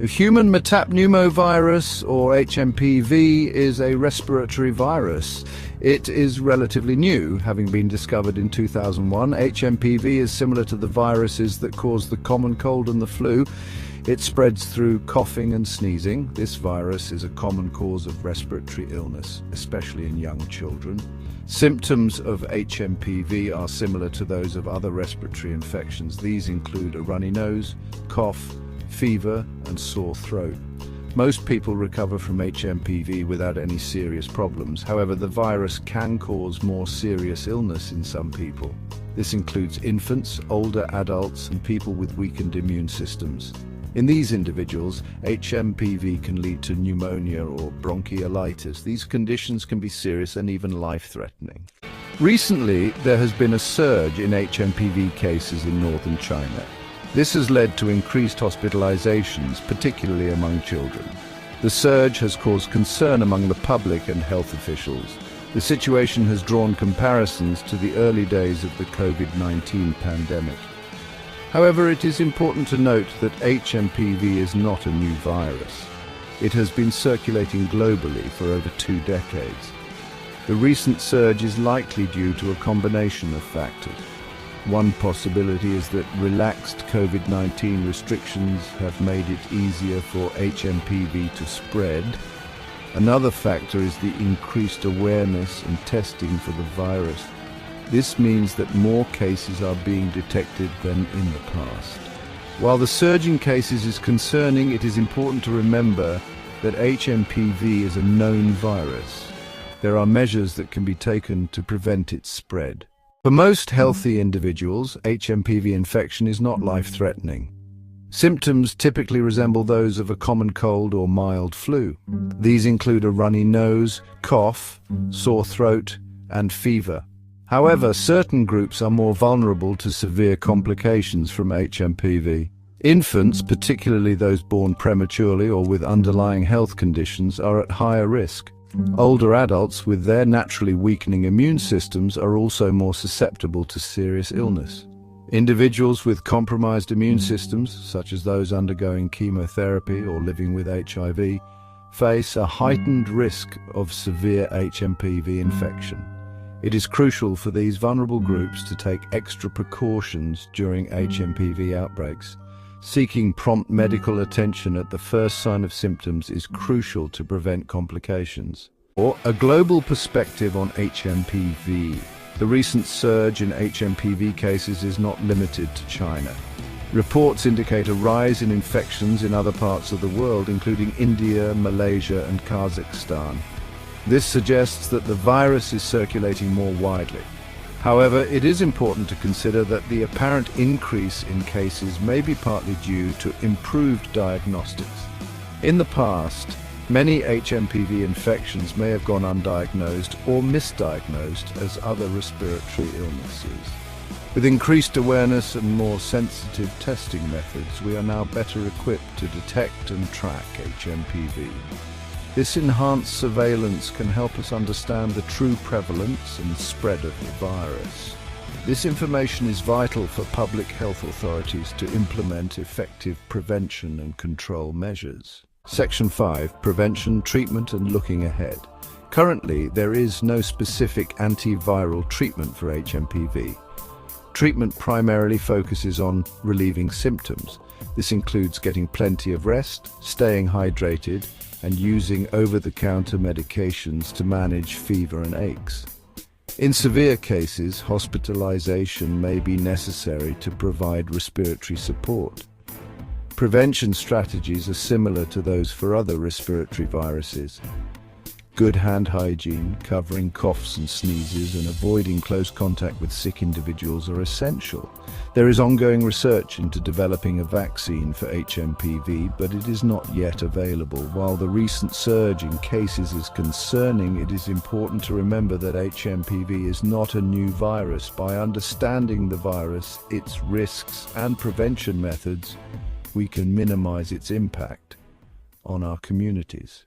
Human Metapneumovirus, or HMPV, is a respiratory virus. It is relatively new, having been discovered in 2001. HMPV is similar to the viruses that cause the common cold and the flu. It spreads through coughing and sneezing. This virus is a common cause of respiratory illness, especially in young children. Symptoms of HMPV are similar to those of other respiratory infections. These include a runny nose, cough, fever, and sore throat. Most people recover from HMPV without any serious problems. However, the virus can cause more serious illness in some people. This includes infants, older adults, and people with weakened immune systems. In these individuals, HMPV can lead to pneumonia or bronchiolitis. These conditions can be serious and even life-threatening. Recently, there has been a surge in HMPV cases in northern China. This has led to increased hospitalizations, particularly among children. The surge has caused concern among the public and health officials. The situation has drawn comparisons to the early days of the COVID-19 pandemic. However, it is important to note that HMPV is not a new virus. It has been circulating globally for over 2 decades. The recent surge is likely due to a combination of factors. One possibility is that relaxed COVID-19 restrictions have made it easier for HMPV to spread. Another factor is the increased awareness and testing for the virus. This means that more cases are being detected than in the past. While the surge in cases is concerning, it is important to remember that HMPV is a known virus. There are measures that can be taken to prevent its spread. For most healthy individuals, HMPV infection is not life-threatening. Symptoms typically resemble those of a common cold or mild flu. These include a runny nose, cough, sore throat, and fever. However, certain groups are more vulnerable to severe complications from HMPV. Infants, particularly those born prematurely or with underlying health conditions, are at higher risk. Older adults with their naturally weakening immune systems are also more susceptible to serious illness. Individuals with compromised immune systems, such as those undergoing chemotherapy or living with HIV, face a heightened risk of severe HMPV infection. It is crucial for these vulnerable groups to take extra precautions during HMPV outbreaks. Seeking prompt medical attention at the first sign of symptoms is crucial to prevent complications. Or a global perspective on HMPV. The recent surge in HMPV cases is not limited to China. Reports indicate a rise in infections in other parts of the world, including India, Malaysia, and Kazakhstan. This suggests that the virus is circulating more widely. However, it is important to consider that the apparent increase in cases may be partly due to improved diagnostics. In the past, many HMPV infections may have gone undiagnosed or misdiagnosed as other respiratory illnesses. With increased awareness and more sensitive testing methods, we are now better equipped to detect and track HMPV. This enhanced surveillance can help us understand the true prevalence and spread of the virus. This information is vital for public health authorities to implement effective prevention and control measures. Section 5. Prevention, treatment and looking ahead. Currently, there is no specific antiviral treatment for HMPV. Treatment primarily focuses on relieving symptoms. This includes getting plenty of rest, staying hydrated, and using over-the-counter medications to manage fever and aches. In severe cases, hospitalization may be necessary to provide respiratory support. Prevention strategies are similar to those for other respiratory viruses. Good hand hygiene, covering coughs and sneezes, and avoiding close contact with sick individuals are essential. There is ongoing research into developing a vaccine for HMPV, but it is not yet available. While the recent surge in cases is concerning, it is important to remember that HMPV is not a new virus. By understanding the virus, its risks, and prevention methods, we can minimize its impact on our communities.